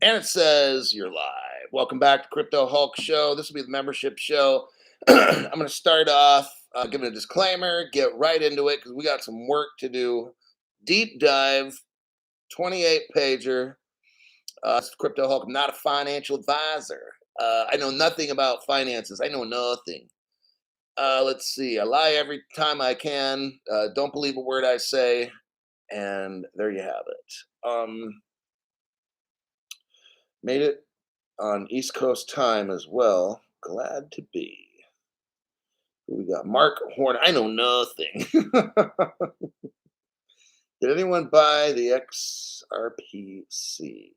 And it says you're live. Welcome back to Crypto Hulk Show. This will be the membership show. I'm going to start off giving a disclaimer, get right into it because we got some work to do. Deep dive, 28 pager. Crypto Hulk, I'm not a financial advisor. I know nothing about finances. I know nothing. Let's see. I lie every time I can. Don't believe a word I say. And there you have it. Made it on East Coast time as well. Glad to be. Who we got? Mark Horn. I know nothing. Did anyone buy the XRPC?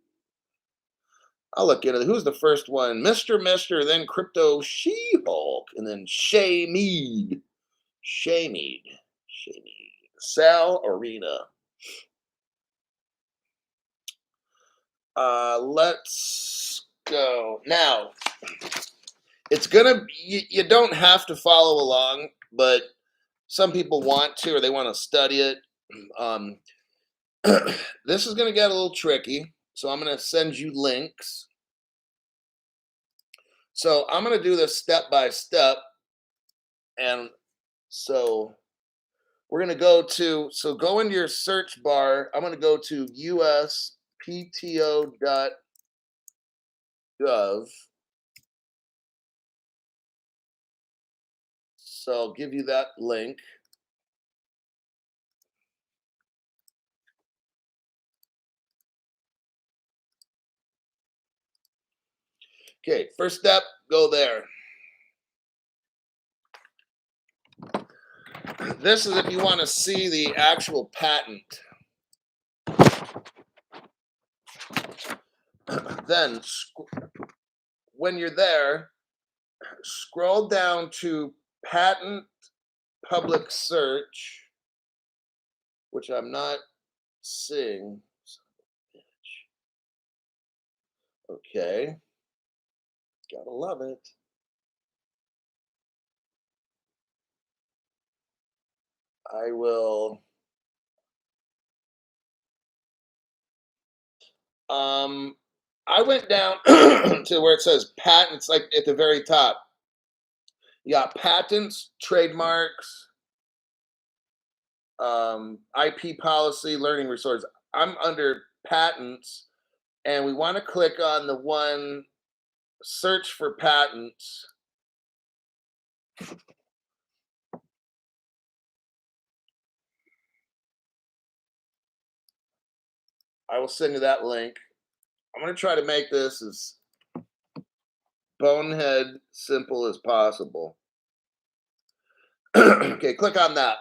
I'll look into it. Who's the first one? Mr. Then Crypto She-Hulk, and then Shay Mead. Shay Mead. Sal Arena. Let's go. Now, it's gonna you don't have to follow along, but some people want to or they want to study it. Um, this is gonna get a little tricky, so I'm gonna send you links. So I'm gonna do this step by step, and so we're gonna go into your search bar. I'm gonna go to uspto.gov. So I'll give you that link. Okay, first step, go there. This is if you want to see the actual patent. Then, when you're there, scroll down to patent public search, which I'm not seeing. Okay. Gotta love it. I will. I went down to where it says patents, like at the very top. You got patents, trademarks, IP policy, learning resources. I'm under patents, and we want to click on the one search for patents. I will send you that link. I'm going to try to make this as bonehead simple as possible. Okay, click on that.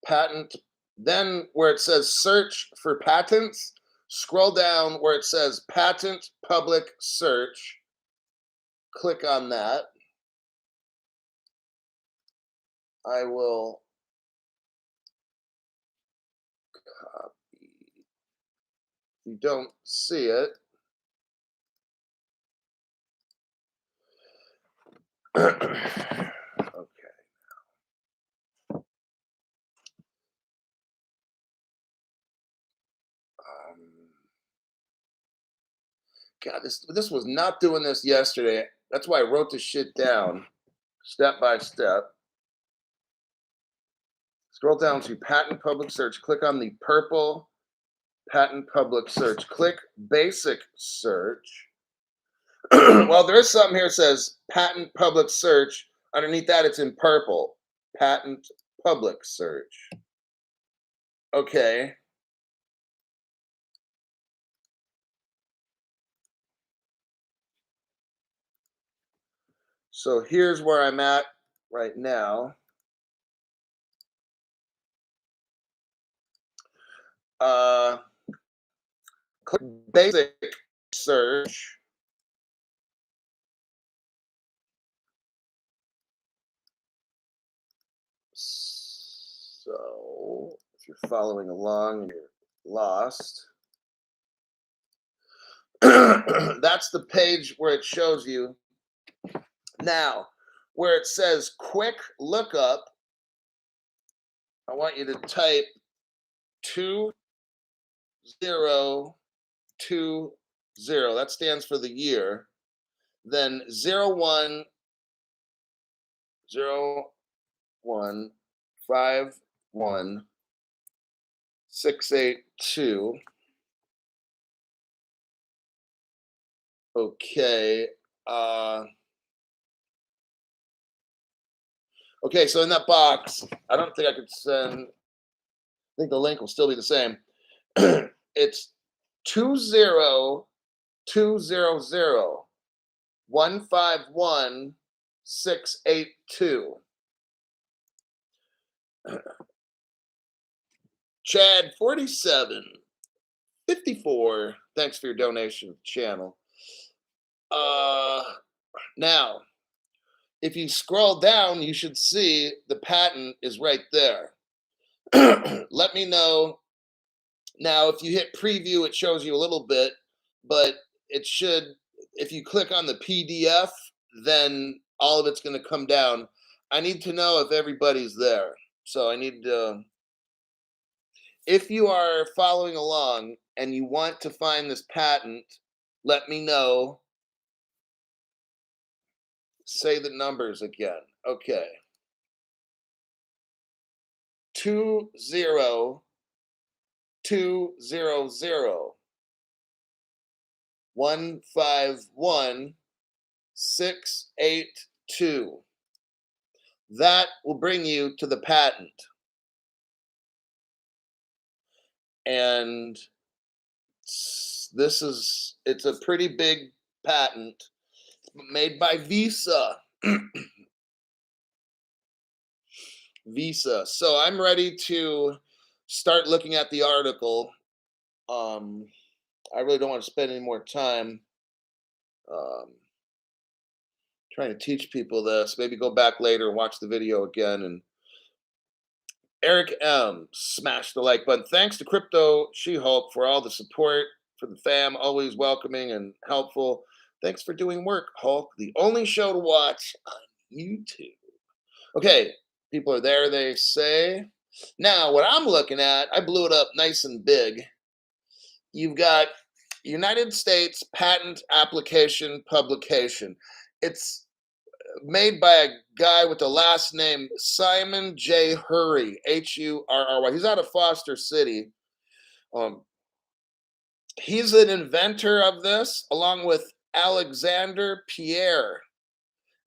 Patent. Then where it says search for patents, scroll down where it says patent public search. Click on that. I will copy. You don't see it. Okay. God, this was not doing this yesterday. That's why I wrote this shit down, step by step. Scroll down to patent public search. Click on the purple patent public search. Click basic search. Well, there is something here that says patent public search. Underneath that, it's in purple. Patent public search. Okay. So here's where I'm at right now. Click basic search. So if you're following along and you're lost, that's the page where it shows you. Now, where it says quick lookup, I want you to type 2020. That stands for the year. Then 010151 682. Okay. Okay, so in that box, I don't think I could send. I think the link will still be the same. It's 20200151682. Chad 4754. Thanks for your donation to the channel. Now, if you scroll down, you should see the patent is right there. Let me know. Now, if you hit preview, it shows you a little bit, but it should, if you click on the PDF, then all of it's going to come down. I need to know if everybody's there. So I need to, if you are following along and you want to find this patent, let me know. Say the numbers again. Okay. 20200151682. That will bring you to the patent. And it's a pretty big patent made by Visa. Visa. So I'm ready to start looking at the article. I really don't want to spend any more time trying to teach people this. Maybe go back later and watch the video again. And Eric M, smash the like button. Thanks to Crypto She-Hulk for all the support for the fam, always welcoming and helpful. Thanks for doing work, Hulk. The only show to watch on YouTube. Okay, people are there, they say. Now, what I'm looking at, I blew it up nice and big. You've got United States Patent Application Publication. It's made by a guy with the last name Simon J. Hurry, Hurry. He's out of Foster City. He's an inventor of this, along with Alexander Pierre.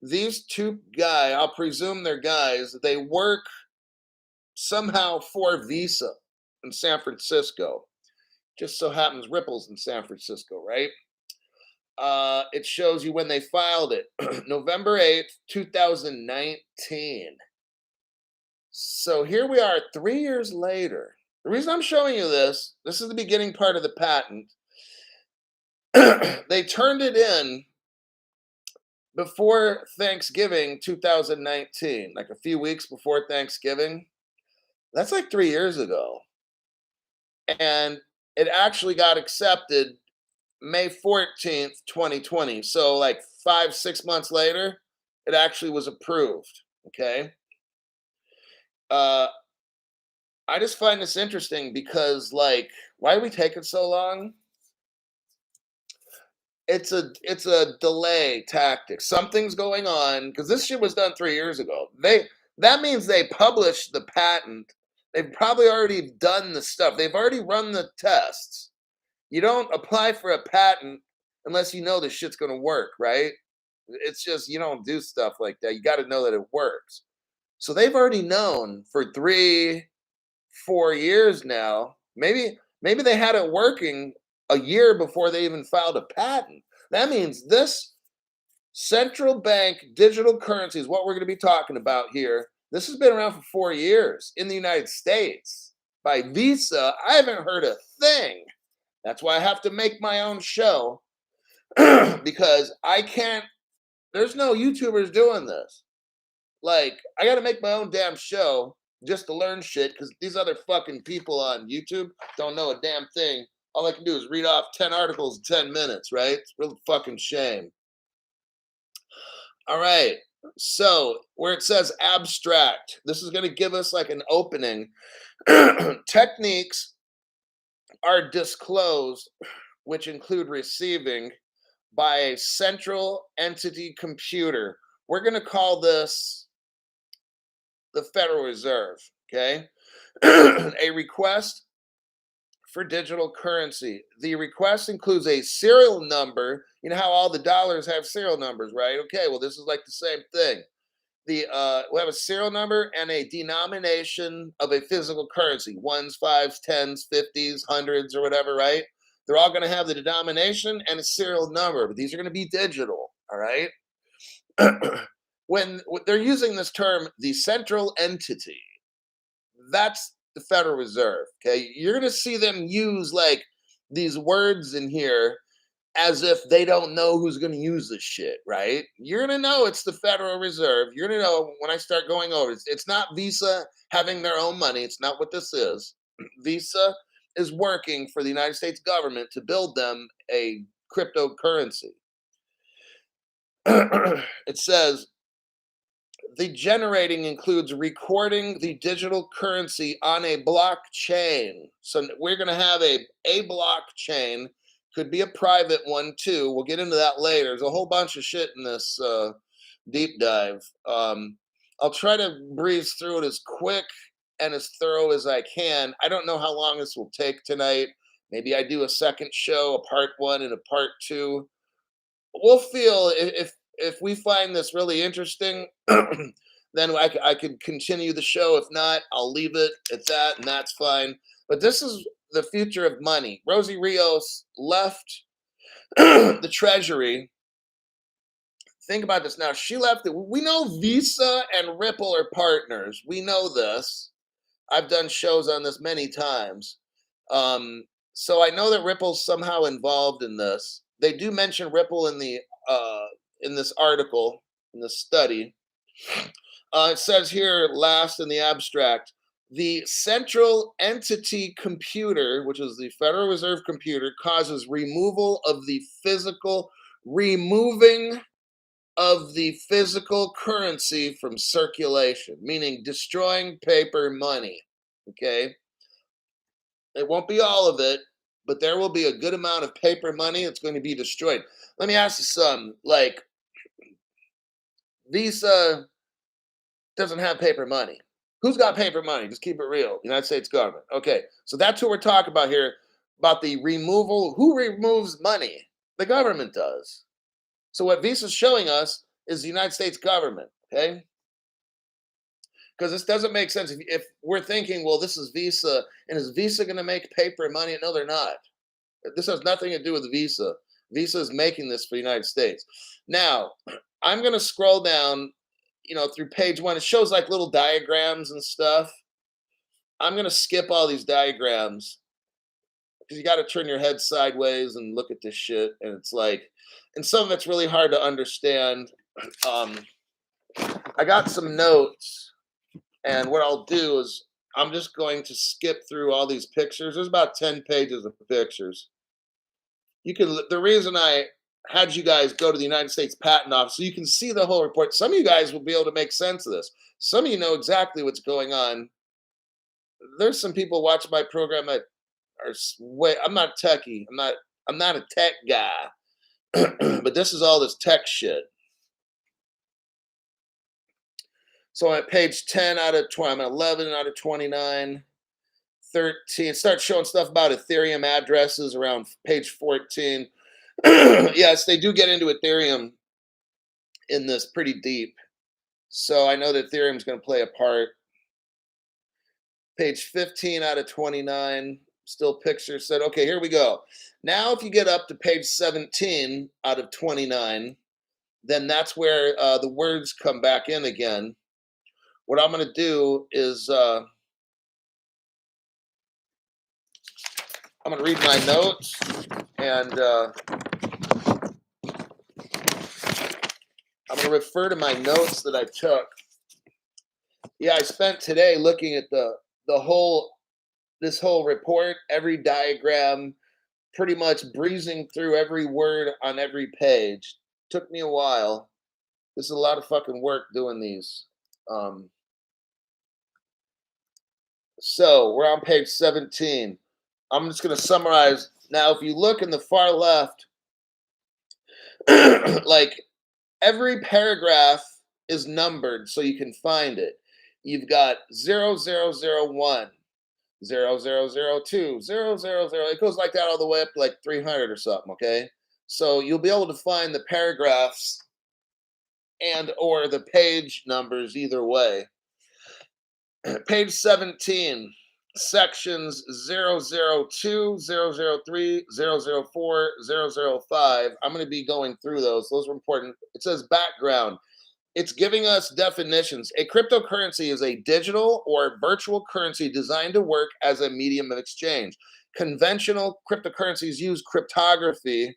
These two guys, I'll presume they're guys, they work somehow for Visa in San Francisco. Just so happens Ripple's in San Francisco, right? It shows you when they filed it, November 8th, 2019. So here we are 3 years later. The reason I'm showing you this is the beginning part of the patent. They turned it in before Thanksgiving 2019, like a few weeks before Thanksgiving. That's like 3 years ago. And it actually got accepted May 14th, 2020. So like 5-6 months later, it actually was approved. Okay. I just find this interesting because, like, why are we taking so long? It's a delay tactic. Something's going on because this shit was done 3 years ago. That means they published the patent. They've probably already done the stuff. They've already run the tests. You don't apply for a patent unless you know this shit's going to work, right? It's just, you don't do stuff like that. You got to know that it works. So they've already known for 3-4 years now. Maybe they had it working a year before they even filed a patent. That means this central bank digital currency is what we're going to be talking about here. This has been around for 4 years in the United States by Visa. I haven't heard a thing. That's why I have to make my own show because I can't, there's no YouTubers doing this. Like, I got to make my own damn show just to learn shit because these other fucking people on YouTube don't know a damn thing. All I can do is read off 10 articles in 10 minutes, right? It's a real fucking shame. All right. So where it says abstract, this is going to give us like an opening. Techniques are disclosed, which include receiving by a central entity computer. We're going to call this the Federal Reserve. Okay. A request for digital currency. The request includes a serial number. You know how all the dollars have serial numbers, right? Okay, well, this is like the same thing. We have a serial number and a denomination of a physical currency, ones, fives, tens, fifties, hundreds, or whatever, right? They're all going to have the denomination and a serial number, but these are going to be digital, all right? When they're using this term, the central entity, that's the Federal Reserve. Okay, you're going to see them use like these words in here as if they don't know who's going to use this shit, right? You're going to know it's the Federal Reserve. You're going to know when I start going over. It's not Visa having their own money. It's not what this is. Visa is working for the United States government to build them a cryptocurrency. It says the generating includes recording the digital currency on a blockchain. So we're going to have a blockchain, could be a private one too. We'll get into that later. There's a whole bunch of shit in this deep dive. I'll try to breeze through it as quick and as thorough as I can. I don't know how long this will take tonight. Maybe I do a second show, a part one and a part two. We'll feel if we find this really interesting, then I could continue the show. If not, I'll leave it at that, and that's fine. But this is the future of money. Rosie Rios left the Treasury. Think about this now. She left it. We know Visa and Ripple are partners. We know this. I've done shows on this many times. So I know that Ripple's somehow involved in this. They do mention Ripple in this article, in this study. It says here last in the abstract, the central entity computer, which is the Federal Reserve computer, causes removing of the physical currency from circulation, meaning destroying paper money. Okay. It won't be all of it, but there will be a good amount of paper money that's going to be destroyed. Let me ask you some. Like, Visa doesn't have paper money. Who's got paper money? Just keep it real. United States government. Okay, so that's what we're talking about here, about the removal. Who removes money? The government does. So what Visa's showing us is the United States government, okay? Because this doesn't make sense. If we're thinking, well, this is Visa, and is Visa going to make paper money? No, they're not. This has nothing to do with Visa. Visa is making this for the United States. Now, I'm going to scroll down, through page one. It shows like little diagrams and stuff. I'm going to skip all these diagrams because you got to turn your head sideways and look at this shit. And it's like, and some of it's really hard to understand. I got some notes, and what I'll do is I'm just going to skip through all these pictures. There's about 10 pages of pictures. The reason I had you guys go to the United States Patent Office so you can see the whole report. Some of you guys will be able to make sense of this. Some of you know exactly what's going on. There's some people watching my program that are way. I'm not techie. I'm not a tech guy. But this is all this tech shit. So I'm at page 10 out of 20. I'm at 11 out of 29. 13. Start showing stuff about Ethereum addresses around page 14. Yes, they do get into Ethereum in this pretty deep. So I know that Ethereum is going to play a part. Page 15 out of 29, still pictures said, okay, here we go. Now, if you get up to page 17 out of 29, then that's where the words come back in again. What I'm going to do is I'm going to read my notes, and I'm going to refer to my notes that I took. Yeah, I spent today looking at this whole report, every diagram, pretty much breezing through every word on every page. Took me a while. This is a lot of fucking work doing these. So we're on page 17. I'm just going to summarize. Now, if you look in the far left, like every paragraph is numbered so you can find it. You've got 0001, 0002, 000. It goes like that all the way up to like 300 or something, okay? So you'll be able to find the paragraphs and or the page numbers either way. Page 17, sections 002, 003, 004, 005. I'm going to be going through those. Those are important. It says background. It's giving us definitions. A cryptocurrency is a digital or virtual currency designed to work as a medium of exchange. Conventional cryptocurrencies use cryptography.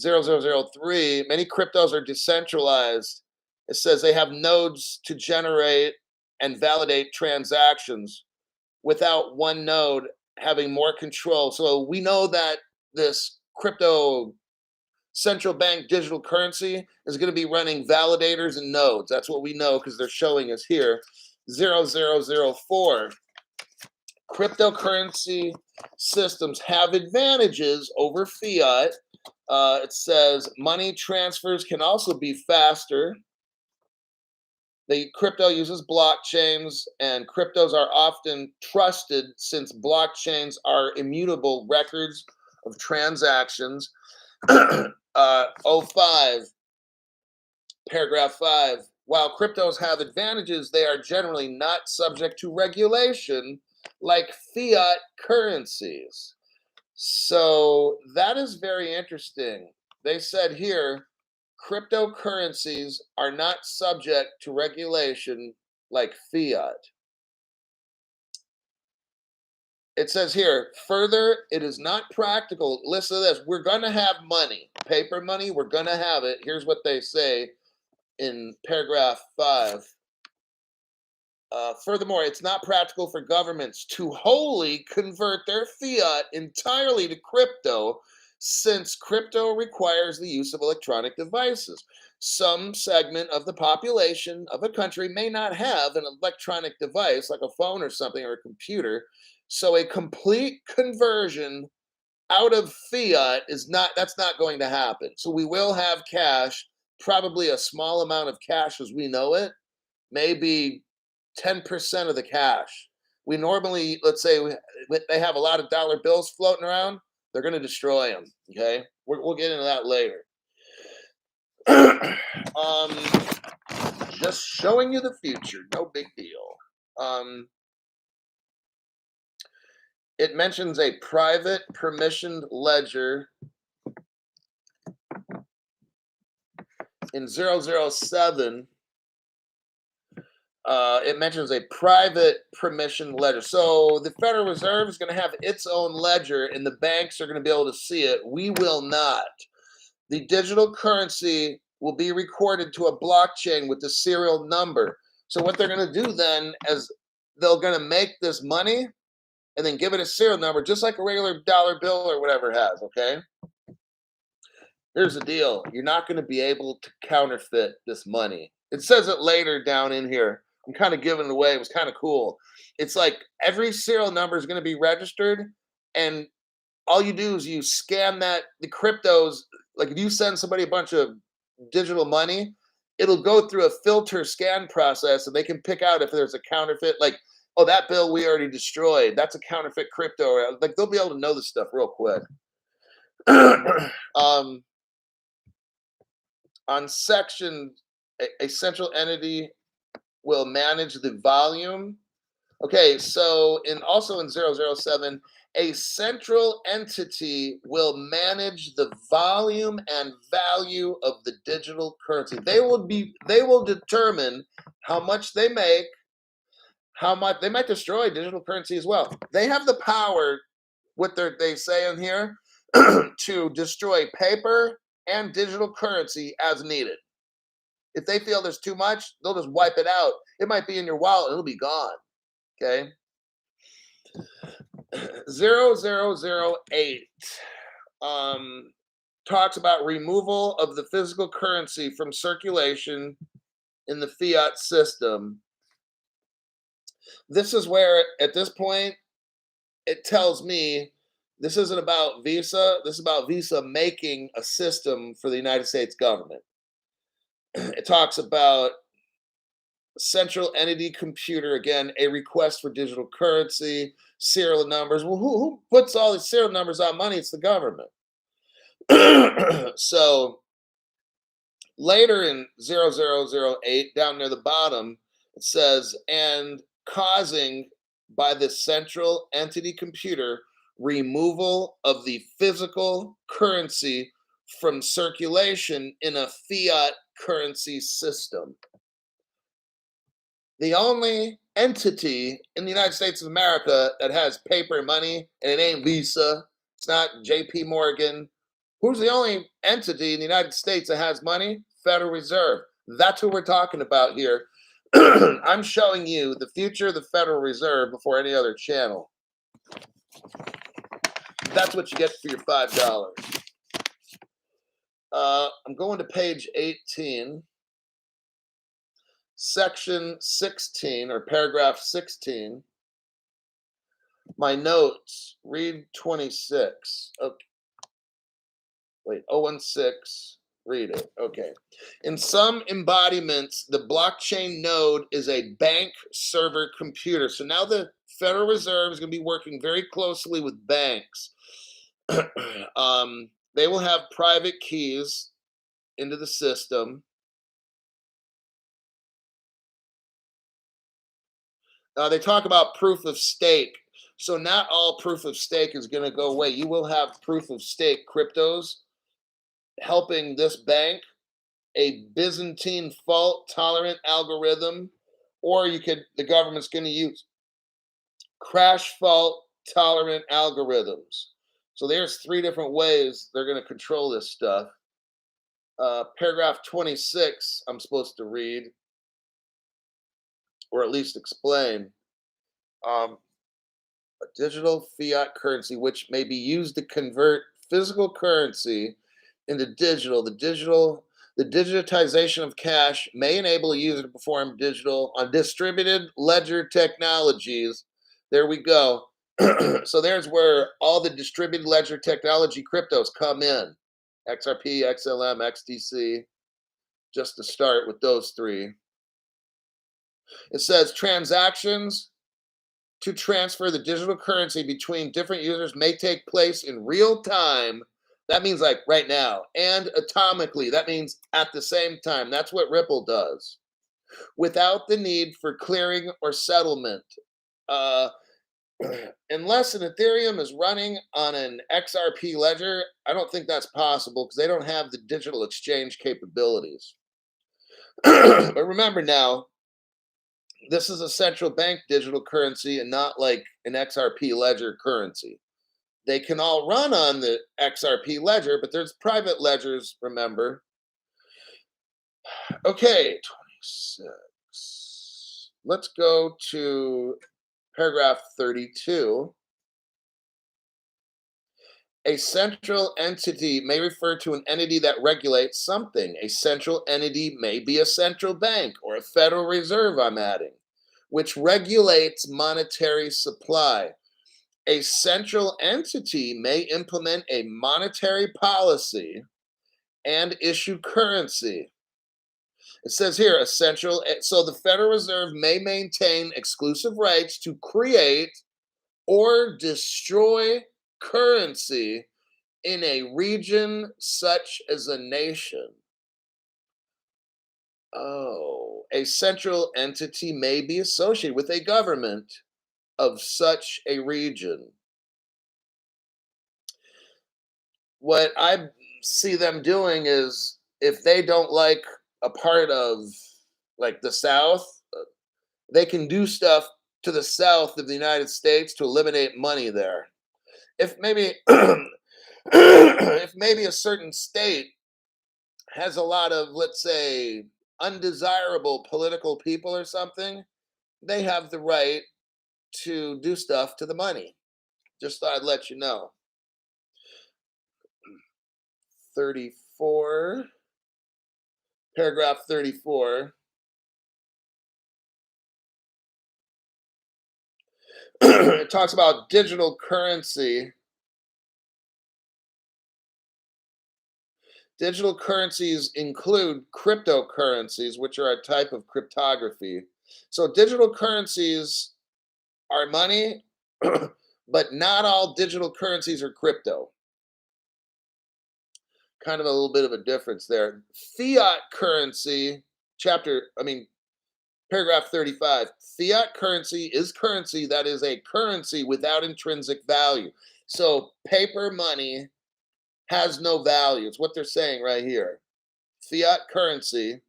0003, many cryptos are decentralized. It says they have nodes to generate and validate transactions without one node having more control. So we know that this crypto central bank digital currency is going to be running validators and nodes. That's what we know because they're showing us here. 0004. Cryptocurrency systems have advantages over fiat. It says money transfers can also be faster. The crypto uses blockchains, and cryptos are often trusted since blockchains are immutable records of transactions. 05, paragraph 5. While cryptos have advantages, they are generally not subject to regulation like fiat currencies. So that is very interesting. They said here, cryptocurrencies are not subject to regulation like fiat. It says here, further, it is not practical. Listen to this. We're going to have money, paper money. We're going to have it. Here's what they say in paragraph 5. Furthermore, it's not practical for governments to wholly convert their fiat entirely to crypto, since crypto requires the use of electronic devices. Some segment of the population of a country may not have an electronic device like a phone or something or a computer. So a complete conversion out of fiat that's not going to happen. So we will have cash, probably a small amount of cash as we know it, maybe 10% of the cash. We normally, let's say they have a lot of dollar bills floating around, they're going to destroy them. Okay. We'll get into that later. Just showing you the future. No big deal. It mentions a private permissioned ledger in 007. It mentions a private permission ledger. So the Federal Reserve is going to have its own ledger and the banks are going to be able to see it. We will not. The digital currency will be recorded to a blockchain with the serial number. So what they're going to do then is they're going to make this money and then give it a serial number, just like a regular dollar bill or whatever it has, okay? Here's the deal. You're not going to be able to counterfeit this money. It says it later down in here. I'm kind of giving it away. It was kind of cool. It's like every serial number is going to be registered, and all you do is you scan the cryptos. Like if you send somebody a bunch of digital money, it'll go through a filter scan process, and they can pick out if there's a counterfeit. Like, oh, that bill we already destroyed. That's a counterfeit crypto. Like they'll be able to know this stuff real quick. On section, a central entity will manage the volume. Okay, so also in 007, a central entity will manage the volume and value of the digital currency. They will determine how much they make, how much they might destroy digital currency as well. They have the power, what they say in here, to destroy paper and digital currency as needed. If they feel there's too much, they'll just wipe it out. It might be in your wallet, it'll be gone. Okay. 0008. talks about removal of the physical currency from circulation in the fiat system. This is where, at this point, it tells me this isn't about Visa. This is about Visa making a system for the United States government. It talks about central entity computer, again, a request for digital currency, serial numbers. Well, who puts all these serial numbers on money? It's the government. So later in 0008, down near the bottom, it says, and causing by the central entity computer removal of the physical currency from circulation in a fiat currency system. The only entity in the United States of America that has paper money, and it ain't Visa, it's not JP Morgan. Who's the only entity in the United States that has money? Federal Reserve. That's who we're talking about here. I'm showing you the future of the Federal Reserve before any other channel. That's what you get for your $5. I'm going to page 18, section 16, or paragraph 16. My notes, read 26. Okay. Wait, 016, read it. Okay. In some embodiments, the blockchain node is a bank server computer. So now the Federal Reserve is going to be working very closely with banks. They will have private keys into the system. They talk about proof of stake. So not all proof of stake is going to go away. You will have proof of stake cryptos helping this bank, a Byzantine fault tolerant algorithm, or the government's going to use crash fault tolerant algorithms. So there's 3 different ways they're going to control this stuff. Paragraph 26, I'm supposed to read, or at least explain. A digital fiat currency, which may be used to convert physical currency into digital. The digitization of cash may enable a user to perform digital on distributed ledger technologies. There we go. So there's where all the distributed ledger technology cryptos come in. XRP, XLM, XDC, just to start with those 3. It says transactions to transfer the digital currency between different users may take place in real time. That means like right now, and atomically. That means at the same time. That's what Ripple does, without the need for clearing or settlement. Unless an Ethereum is running on an XRP ledger, I don't think that's possible because they don't have the digital exchange capabilities. But remember now, this is a central bank digital currency and not like an XRP ledger currency. They can all run on the XRP ledger, but there's private ledgers, remember. Okay, 26. Let's go to paragraph 32. A central entity may refer to an entity that regulates something. A central entity may be a central bank or a Federal Reserve, I'm adding, which regulates monetary supply. A central entity may implement a monetary policy and issue currency. It says here, so the Federal Reserve may maintain exclusive rights to create or destroy currency in a region such as a nation. Oh, a central entity may be associated with a government of such a region. What I see them doing is if they don't like a part of like the South, they can do stuff to the south of the United States to eliminate money there. If maybe if maybe a certain state has a lot of, let's say, undesirable political people or something, they have the right to do stuff to the money. Just thought I'd let you know. 34, paragraph 34. It talks about digital currency. Digital currencies include cryptocurrencies, which are a type of cryptography. So, digital currencies are money, but not all digital currencies are crypto. Kind of a little bit of a difference there. Fiat currency, paragraph 35. Fiat currency is currency that is a currency without intrinsic value. So, paper money has no value. It's what they're saying right here. Fiat currency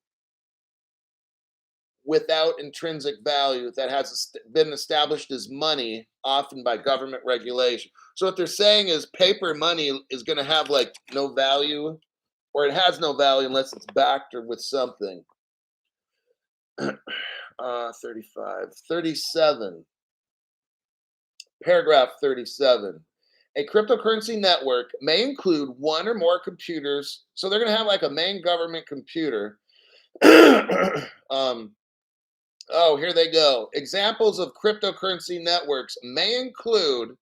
without intrinsic value that has been established as money, often by government regulation. So what they're saying is paper money is going to have like no value, or it has no value unless it's backed or with something. 35, 37, paragraph 37. A cryptocurrency network may include one or more computers. So they're going to have like a main government computer. Oh, here they go. Examples of cryptocurrency networks may include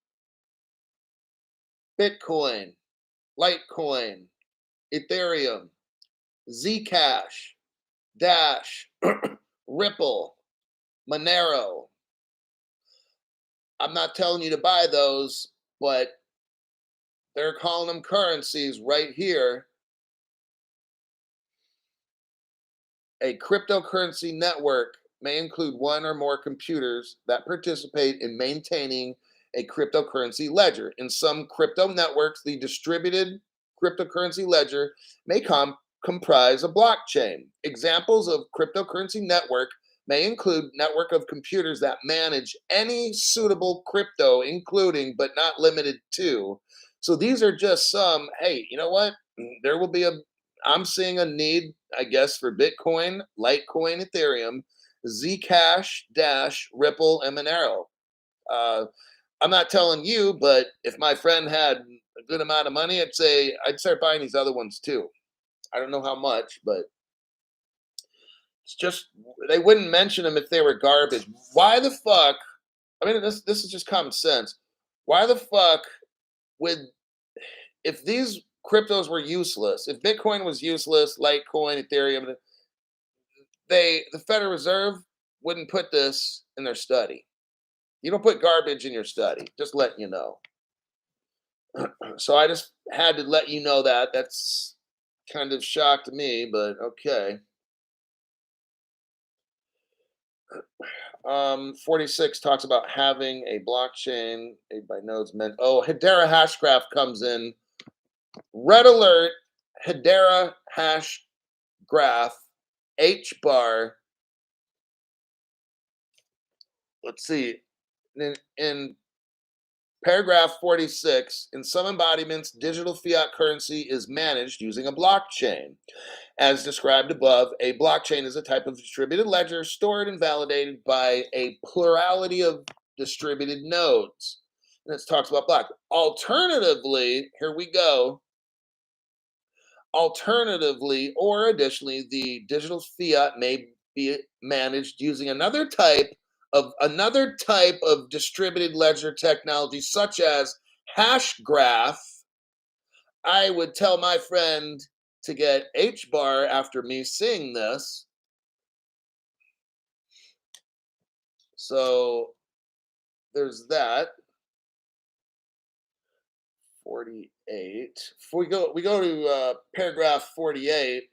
Bitcoin, Litecoin, Ethereum, Zcash, Dash, Ripple, Monero. I'm not telling you to buy those, but they're calling them currencies right here. A cryptocurrency network may include one or more computers that participate in maintaining a cryptocurrency ledger. In some crypto networks, the distributed cryptocurrency ledger may comprise a blockchain. Examples of cryptocurrency network may include network of computers that manage any suitable crypto, including but not limited to. So these are just some, hey, you know what? There will be I'm seeing a need, I guess, for Bitcoin, Litecoin, Ethereum, Zcash, Dash, Ripple, and Monero. Uh, I'm not telling you, but if my friend had a good amount of money, I'd start buying these other ones too. I don't know how much, but it's just they wouldn't mention them if they were garbage. Why the fuck? I mean, this is just common sense. Why the fuck would if these cryptos were useless, if Bitcoin was useless, Litecoin, Ethereum, the Federal Reserve wouldn't put this in their study. You don't put garbage in your study. Just letting you know. So I just had to let you know that. That's kind of shocked me, but okay. 46 talks about having a blockchain made by nodes meant. Oh, Hedera Hashgraph comes in. Red alert, Hedera Hashgraph, H bar. Let's see. In paragraph 46, in some embodiments, digital fiat currency is managed using a blockchain. As described above, a blockchain is a type of distributed ledger stored and validated by a plurality of distributed nodes. And it talks about block. Alternatively, here we go. Alternatively, or additionally, the digital fiat may be managed using another type of distributed ledger technology, such as Hashgraph. I would tell my friend to get H bar after me seeing this. So there's that. 48. If we go to paragraph 48.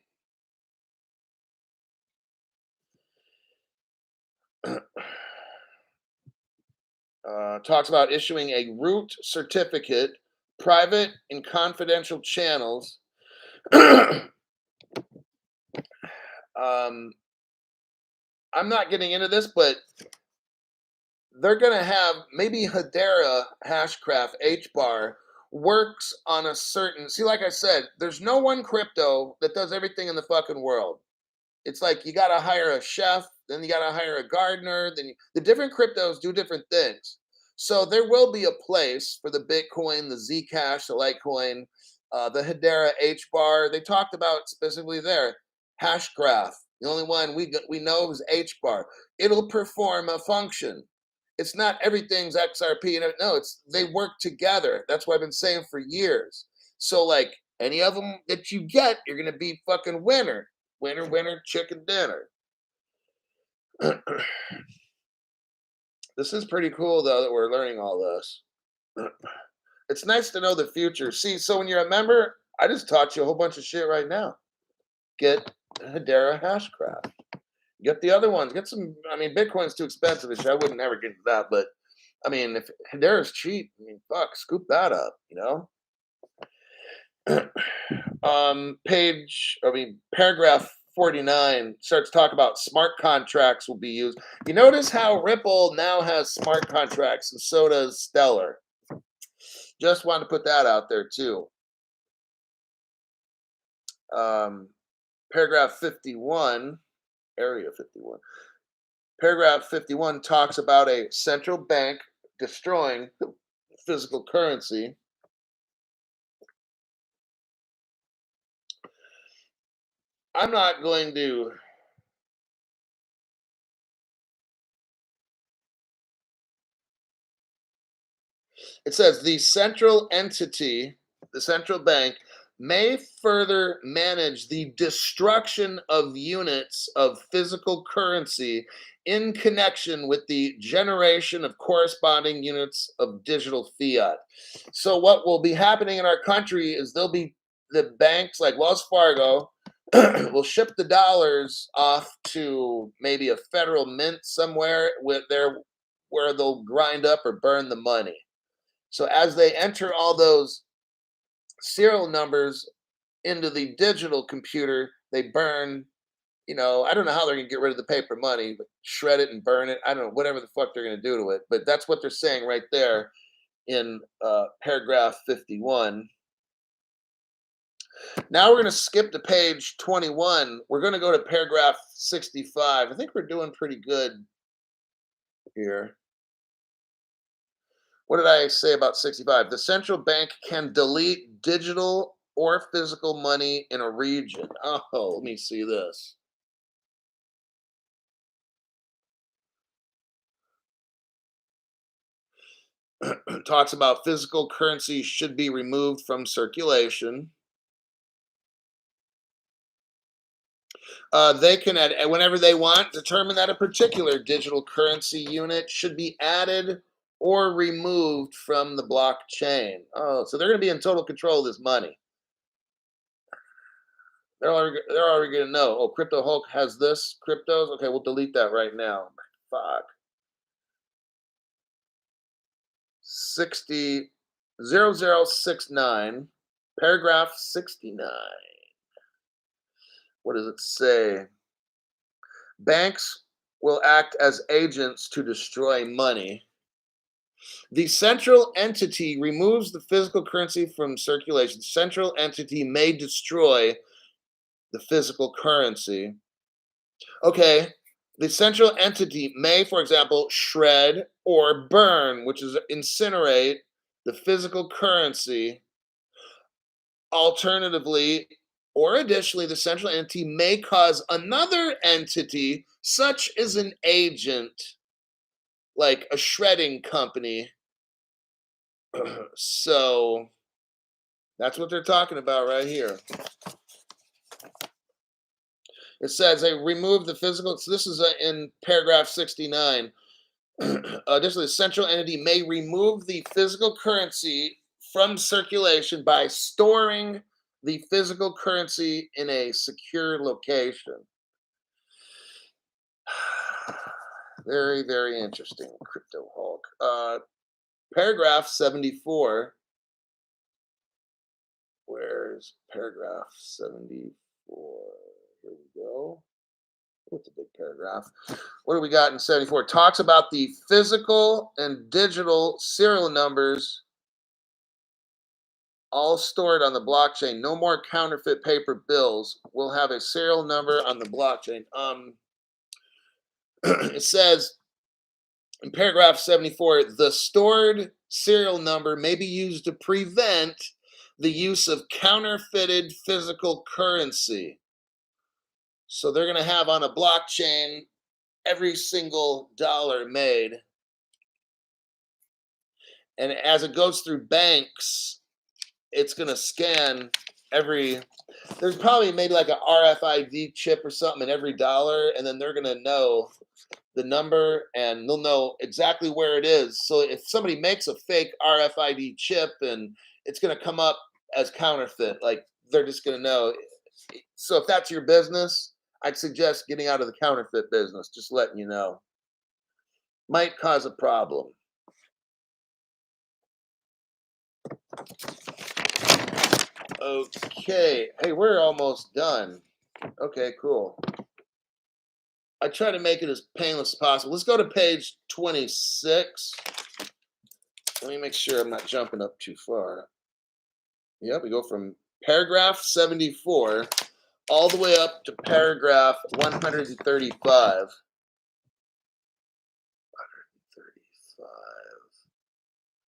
Talks about issuing a root certificate, private and confidential channels. I'm not getting into this, but they're going to have maybe Hedera Hashgraph H bar works on a certain. See, like I said, there's no one crypto that does everything in the fucking world. It's like you got to hire a chef, then you got to hire a gardener. The different cryptos do different things. So there will be a place for the Bitcoin, the Zcash, the Litecoin, The Hedera H bar, they talked about specifically there Hashgraph. The only one we know is H bar. It'll perform a function. It's not everything's XRP. No, it's they work together. That's what I've been saying for years. So like any of them that you get, you're gonna be fucking winner, winner, winner, chicken dinner. This is pretty cool though that we're learning all this. It's nice to know the future. See, so when you're a member, I just taught you a whole bunch of shit right now. Get Hedera Hashgraph. Get the other ones. Get some. I mean, Bitcoin's too expensive. I wouldn't never get into that. But I mean, if Hedera's cheap, I mean, fuck, scoop that up. Paragraph 49 starts talk about smart contracts will be used. You notice how Ripple now has smart contracts, and so does Stellar. Just wanted to put that out there too. Paragraph 51, area 51. Paragraph 51 talks about a central bank destroying physical currency. I'm not going to. It says the central entity, the central bank, may further manage the destruction of units of physical currency in connection with the generation of corresponding units of digital fiat. So what will be happening in our country is there'll be the banks like Wells Fargo will ship the dollars off to maybe a federal mint somewhere where they'll grind up or burn the money. So as they enter all those serial numbers into the digital computer, they burn, I don't know how they're going to get rid of the paper money, but shred it and burn it. I don't know, whatever the fuck they're going to do to it. But that's what they're saying right there in paragraph 51. Now we're going to skip to page 21. We're going to go to paragraph 65. I think we're doing pretty good here. What did I say about 65? The central bank can delete digital or physical money in a region. Oh, let me see this. Talks about physical currency should be removed from circulation. They can add, whenever they want, determine that a particular digital currency unit should be added or removed from the blockchain. Oh, so they're going to be in total control of this money. They're already going to know. Oh, Crypto Hulk has this cryptos. Okay, we'll delete that right now. Fuck. 0069, paragraph 69. What does it say? Banks will act as agents to destroy money. The central entity removes the physical currency from circulation. Central entity may destroy the physical currency. Okay, the central entity may, for example, shred or burn, which is incinerate the physical currency. Alternatively, or additionally, the central entity may cause another entity, such as an agent, like a shredding company. So that's what they're talking about right here. It says they remove the physical. So this is in paragraph 69. Additionally, the central entity may remove the physical currency from circulation by storing the physical currency in a secure location. Very, very interesting, Crypto Hulk. Paragraph 74. Where's paragraph 74? Here we go. What's a big paragraph? What do we got in 74? It talks about the physical and digital serial numbers all stored on the blockchain. No more counterfeit paper bills. We'll have a serial number on the blockchain. It says in paragraph 74, the stored serial number may be used to prevent the use of counterfeited physical currency. So they're going to have on a blockchain every single dollar made. And as it goes through banks, it's going to scan every. There's probably made like a RFID chip or something in every dollar, and then they're going to know the number and they'll know exactly where it is. So if somebody makes a fake RFID chip and it's going to come up as counterfeit, like they're just going to know. So if that's your business, I'd suggest getting out of the counterfeit business, just letting you know. Might cause a problem. Okay. Hey, we're almost done. Okay, cool. I try to make it as painless as possible. Let's go to page 26. Let me make sure I'm not jumping up too far. Yep, we go from paragraph 74 all the way up to paragraph 135.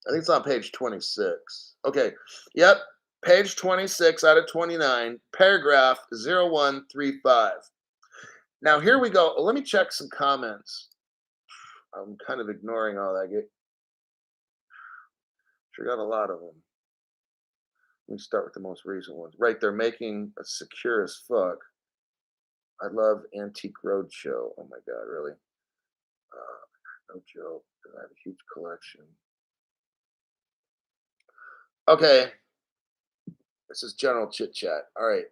I think it's on page 26. Okay. Yep. Page 26 out of 29, paragraph 0135. Now, here we go. Let me check some comments. I'm kind of ignoring all that. Sure got a lot of them. Let me start with the most recent ones. Right, they're making a secure as fuck. I love Antique Roadshow. Oh my God, really? No joke. I have a huge collection. Okay. This is general chit chat. All right.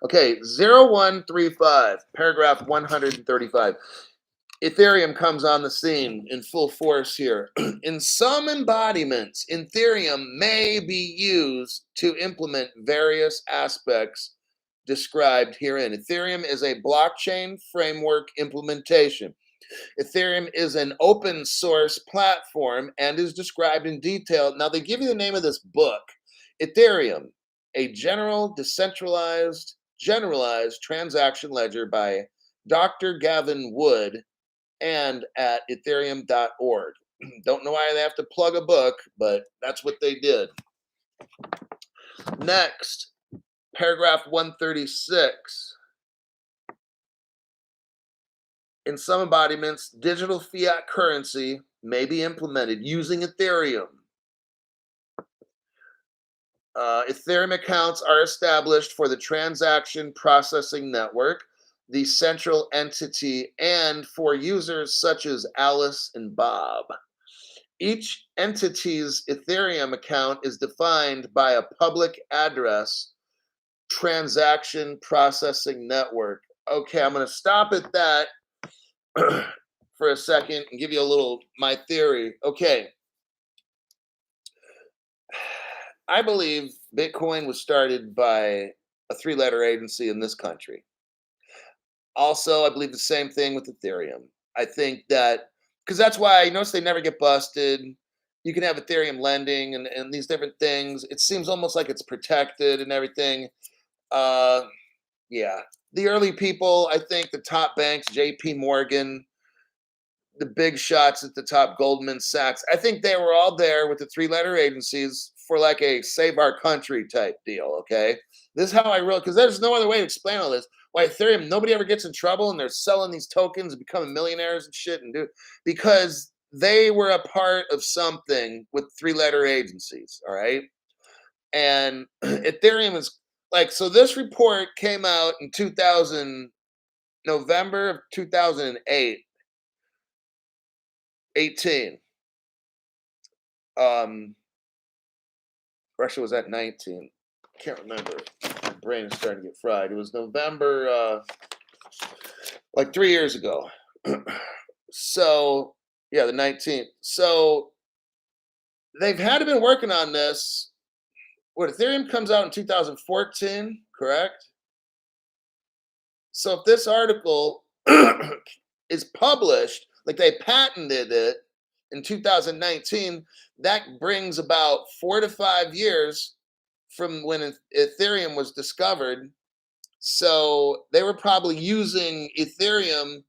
Okay. 0135, paragraph 135. Ethereum comes on the scene in full force here. In some embodiments, Ethereum may be used to implement various aspects described herein. Ethereum is a blockchain framework implementation. Ethereum is an open source platform and is described in detail. Now, they give you the name of this book, Ethereum, a generalized transaction ledger by Dr. Gavin Wood, and at ethereum.org. Don't know why they have to plug a book, but that's what they did. Next, paragraph 136. In some embodiments, digital fiat currency may be implemented using Ethereum. Ethereum accounts are established for the transaction processing network, the central entity, and for users such as Alice and Bob. Each entity's Ethereum account is defined by a public address transaction processing network. Okay, I'm going to stop at that for a second and give you a little my theory. Okay. I believe Bitcoin was started by a three-letter agency in this country. Also, I believe the same thing with Ethereum. I think that because that's why I notice they never get busted. You can have Ethereum lending and these different things. It seems almost like it's protected and everything. Yeah. The early people, I think the top banks, JP Morgan, the big shots at the top, Goldman Sachs, I think they were all there with the three-letter agencies for like a save our country type deal, okay? This is how I really, because there's no other way to explain all this. Why Ethereum, nobody ever gets in trouble and they're selling these tokens and becoming millionaires and shit because they were a part of something with three-letter agencies, all right? And Ethereum is like, so this report came out in November of 2008. 18. Russia was at 19. Can't remember. My brain is starting to get fried. It was November, like 3 years ago. So, yeah, the 19th. So, they've had to been working on this. What, Ethereum comes out in 2014, correct? So, if this article is published, like they patented it in 2019, that brings about 4 to 5 years from when Ethereum was discovered. So they were probably using Ethereum.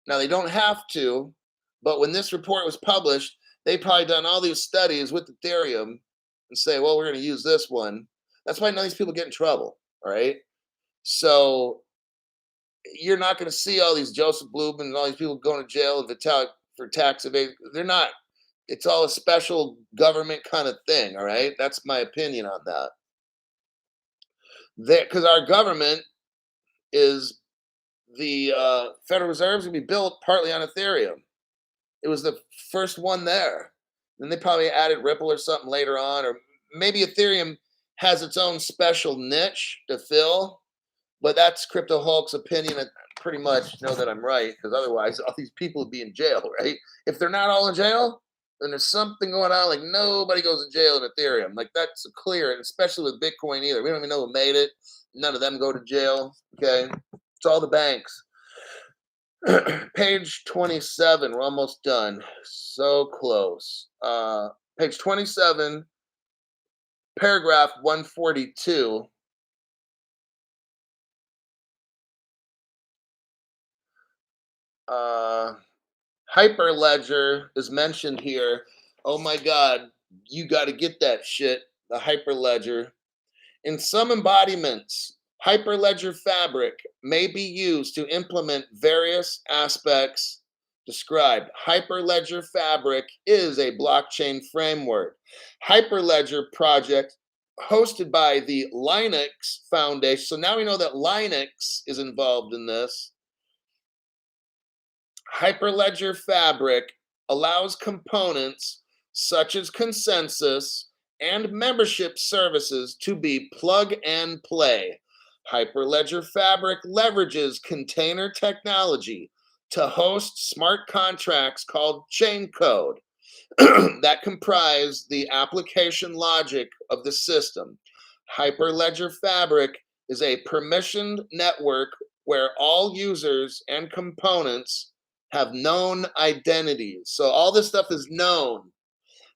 Now they don't have to, but when this report was published, they probably done all these studies with Ethereum and say, well, we're going to use this one. That's why none of these people get in trouble. All right. So you're not going to see all these Joseph Blumen and all these people going to jail and Vitalik for tax evasion. They're not. It's all a special government kind of thing. All right. That's my opinion on that. Because our government is the Federal Reserve is going to be built partly on Ethereum. It was the first one there. Then they probably added Ripple or something later on, or maybe Ethereum has its own special niche to fill. But that's Crypto Hulk's opinion. I pretty much know that I'm right, because otherwise all these people would be in jail, right? If they're not all in jail, then there's something going on. Like nobody goes to jail in Ethereum. Like that's clear, and especially with Bitcoin either. We don't even know who made it. None of them go to jail. Okay, it's all the banks. Page 27. We're almost done. So close. Page 27, paragraph 142. Hyperledger is mentioned here. Oh my God, you got to get that shit. The Hyperledger. In some embodiments, Hyperledger Fabric may be used to implement various aspects described. Hyperledger Fabric is a blockchain framework. Hyperledger project hosted by the Linux Foundation. So now we know that Linux is involved in this. Hyperledger Fabric allows components such as consensus and membership services to be plug and play. Hyperledger Fabric leverages container technology to host smart contracts called chain code that comprise the application logic of the system. Hyperledger Fabric is a permissioned network where all users and components have known identities. So all this stuff is known.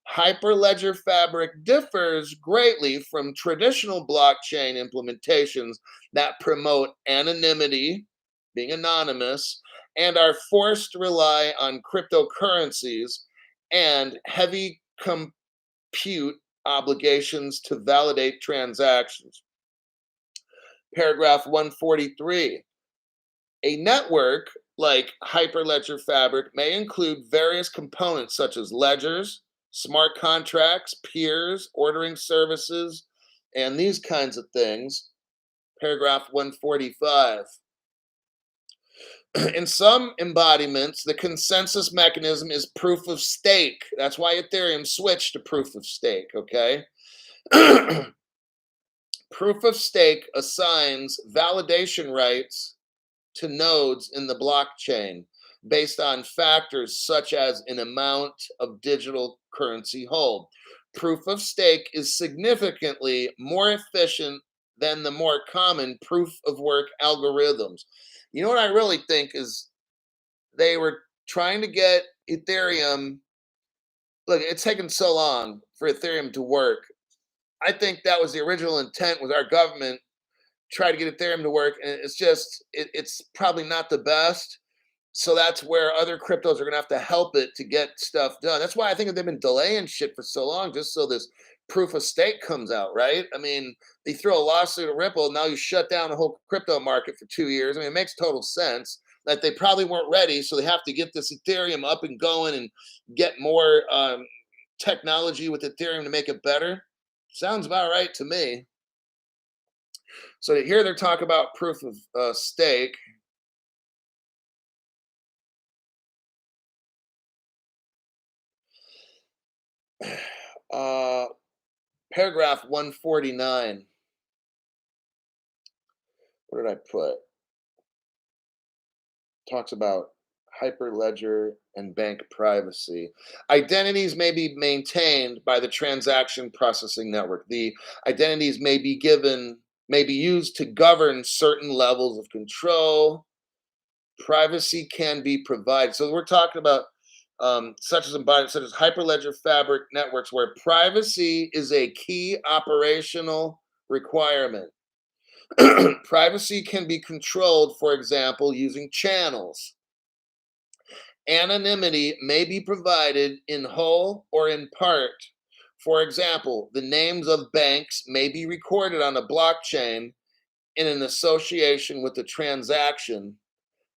Hyperledger Fabric differs greatly from traditional blockchain implementations that promote anonymity, being anonymous, and are forced to rely on cryptocurrencies and heavy compute obligations to validate transactions. Paragraph 143. A network like Hyperledger Fabric may include various components such as ledgers, smart contracts, peers, ordering services, and these kinds of things. Paragraph 145. In some embodiments, the consensus mechanism is proof of stake. That's why Ethereum switched to proof of stake, okay? Proof of stake assigns validation rights to nodes in the blockchain based on factors such as an amount of digital currency hold. Proof of stake is significantly more efficient than the more common proof of work algorithms. You know what I really think is they were trying to get Ethereum. Look, it's taken so long for Ethereum to work. I think that was the original intent with our government try to get Ethereum to work, and it's just it's probably not the best. So that's where other cryptos are going to have to help it to get stuff done. That's why I think they've been delaying shit for so long, just so this proof of stake comes out, right? I mean, they throw a lawsuit at Ripple, now you shut down the whole crypto market for 2 years. I mean, it makes total sense that they probably weren't ready, so they have to get this Ethereum up and going and get more technology with Ethereum to make it better. Sounds about right to me. So here they're talking about proof of stake. Paragraph 149. What did I put? Talks about Hyperledger and bank privacy. Identities may be maintained by the transaction processing network. The identities may be used to govern certain levels of control. Privacy can be provided. So we're talking about such as Hyperledger Fabric networks, where privacy is a key operational requirement. Privacy can be controlled, for example, using channels. Anonymity may be provided in whole or in part For example, the names of banks may be recorded on a blockchain in an association with the transaction,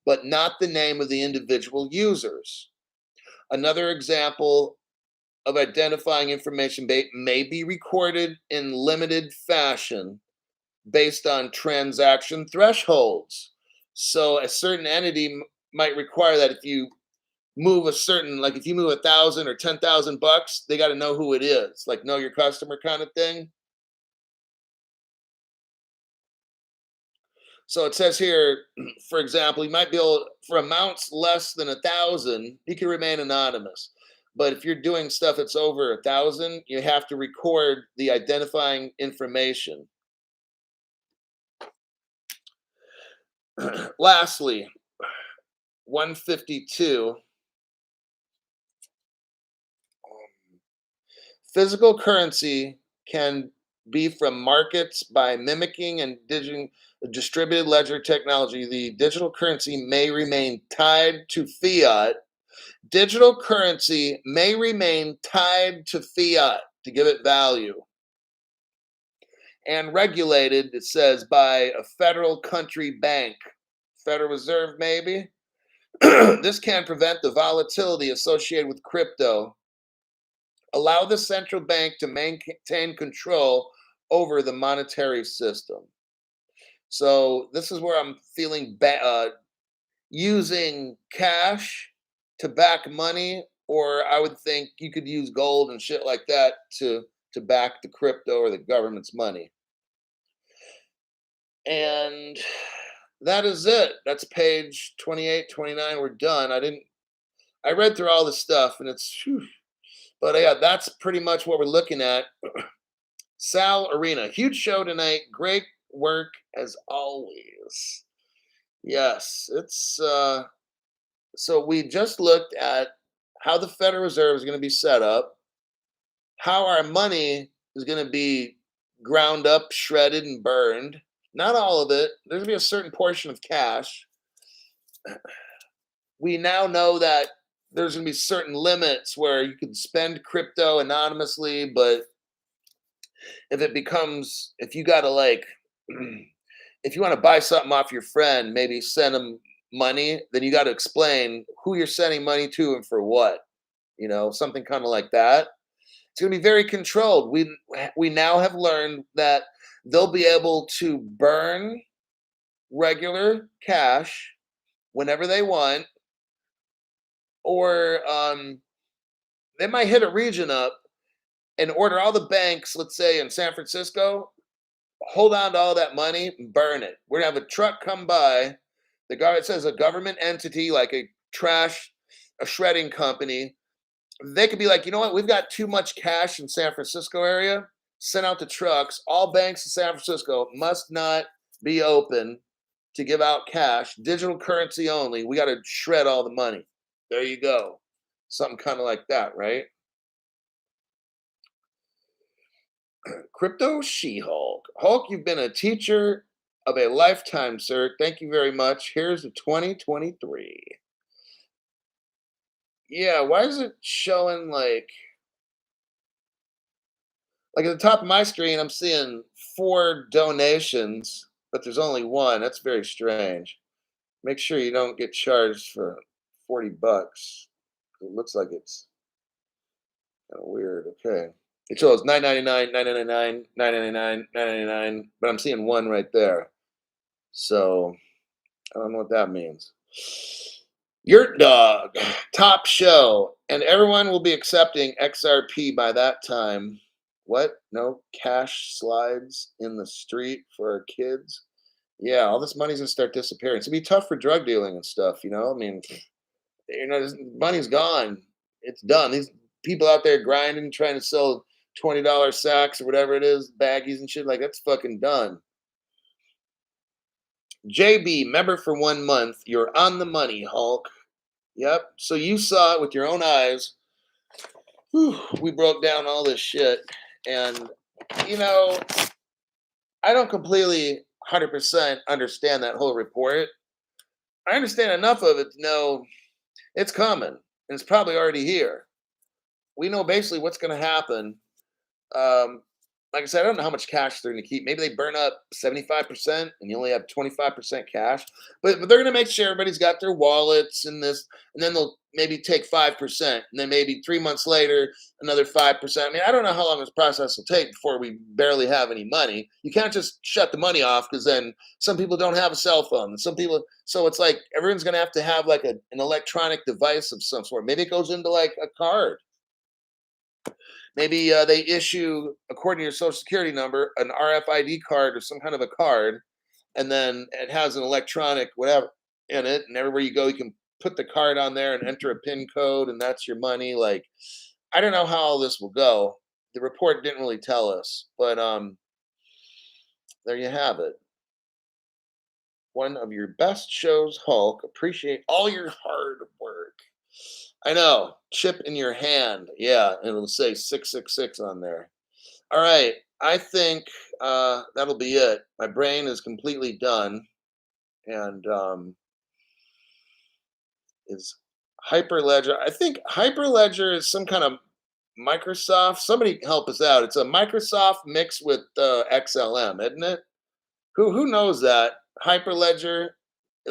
but not the name of the individual users. Another example of identifying information may be recorded in limited fashion based on transaction thresholds. So a certain entity might require that if you move a certain, like if you move 1,000 or 10,000 bucks, they got to know who it is, like know your customer kind of thing. So it says here, for example, you might be able, for amounts less than 1,000, you can remain anonymous. But if you're doing stuff that's over 1,000, you have to record the identifying information. Lastly, 152. Physical currency can be from markets by mimicking and distributed ledger technology. The digital currency may remain tied to fiat. Digital currency may remain tied to fiat to give it value. And regulated, it says, by a federal country bank, Federal Reserve maybe. This can prevent the volatility associated with crypto. Allow the central bank to maintain control over the monetary system. So this is where I'm feeling using cash to back money, or I would think you could use gold and shit like that to back the crypto or the government's money. And that is it. That's page 28, 29. We're done. I read through all this stuff and it's, whew. But yeah, that's pretty much what we're looking at. Sal Arena, huge show tonight. Great work as always. Yes, it's so we just looked at how the Federal Reserve is going to be set up, how our money is going to be ground up, shredded, and burned. Not all of it. There's going to be a certain portion of cash. We now know that there's going to be certain limits where you can spend crypto anonymously, but if you got to like, if you want to buy something off your friend, maybe send them money, then you got to explain who you're sending money to and for what, something kind of like that. It's going to be very controlled. We now have learned that they'll be able to burn regular cash whenever they want, or they might hit a region up and order all the banks, let's say in San Francisco, hold on to all that money and burn it. We're gonna have a truck come by. The guy, it says a government entity like a shredding company. They could be like, you know what? We've got too much cash in San Francisco area. Send out the trucks. All banks in San Francisco must not be open to give out cash. Digital currency only. We got to shred all the money. There you go. Something kind of like that, right? Crypto She-Hulk. Hulk, you've been a teacher of a lifetime, sir. Thank you very much. Here's the 2023. Yeah, why is it showing like at the top of my screen, I'm seeing 4 donations, but there's only one. That's very strange. Make sure you don't get charged for 40 bucks. It looks like it's kind of weird. Okay. It shows 9.99, 9.99, 9.99, 9.99, but I'm seeing one right there. So I don't know what that means. Yurt Dog, top show, and everyone will be accepting XRP by that time. What? No cash slides in the street for our kids? Yeah, all this money's gonna start disappearing. It's gonna be tough for drug dealing and stuff. I mean, this money's gone. It's done. These people out there grinding, trying to sell $20 sacks or whatever it is, baggies and shit, like that's fucking done. JB, member for 1 month. You're on the money, Hulk. Yep. So you saw it with your own eyes. Whew, we broke down all this shit. And, I don't completely 100% understand that whole report. I understand enough of it to know it's coming. And it's probably already here. We know basically what's going to happen. Um, like I said, I don't know how much cash they're going to keep. Maybe they burn up 75% and you only have 25% cash. But they're going to make sure everybody's got their wallets and this, and then they'll maybe take 5%. And then maybe 3 months later, another 5%. I mean, I don't know how long this process will take before we barely have any money. You can't just shut the money off because then some people don't have a cell phone. And some people, so it's like everyone's going to have like an electronic device of some sort. Maybe it goes into like a card. Maybe they issue, according to your social security number, an RFID card or some kind of a card, and then it has an electronic whatever in it, and everywhere you go, you can put the card on there and enter a PIN code, and that's your money. Like, I don't know how all this will go. The report didn't really tell us, but there you have it. One of your best shows, Hulk. Appreciate all your hard work. I know. Chip in your hand. Yeah, and it'll say 666 on there. All right. I think that'll be it. My brain is completely done. And is Hyperledger. I think Hyperledger is some kind of Microsoft. Somebody help us out. It's a Microsoft mixed with XLM, isn't it? Who knows that? Hyperledger,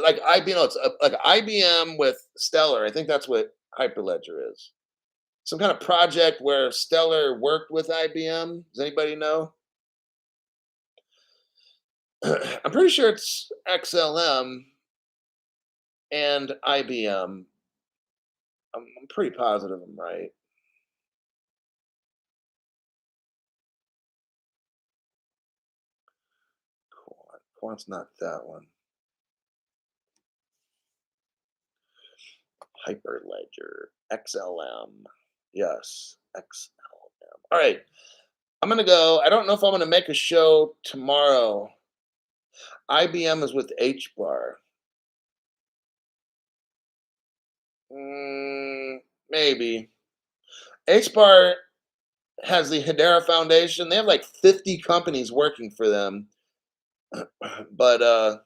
like IBM, it's like IBM with Stellar. I think that's what Hyperledger is. Some kind of project where Stellar worked with IBM. Does anybody know? I'm pretty sure it's XLM and IBM. I'm pretty positive I'm right. Quant's not that one. Hyperledger, XLM. Yes, XLM. All right. I'm gonna go. I don't know if I'm gonna make a show tomorrow. IBM is with H bar. Maybe. H bar has the Hedera Foundation. They have like 50 companies working for them. But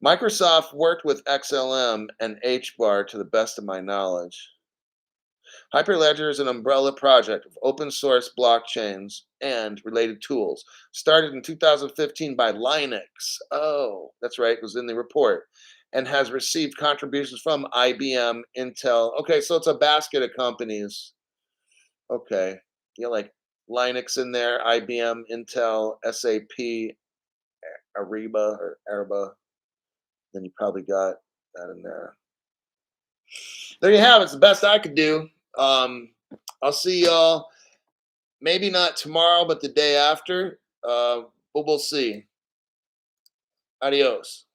Microsoft worked with XLM and H bar to the best of my knowledge. Hyperledger is an umbrella project of open source blockchains and related tools. Started in 2015 by Linux. Oh, that's right, it was in the report. And has received contributions from IBM, Intel. Okay, so it's a basket of companies. Okay. You know, like Linux in there, IBM, Intel, SAP, Ariba or Araba. Then you probably got that in there. There you have it. It's the best I could do. Um, I'll see y'all. Maybe not tomorrow, but the day after. But we'll see. Adios.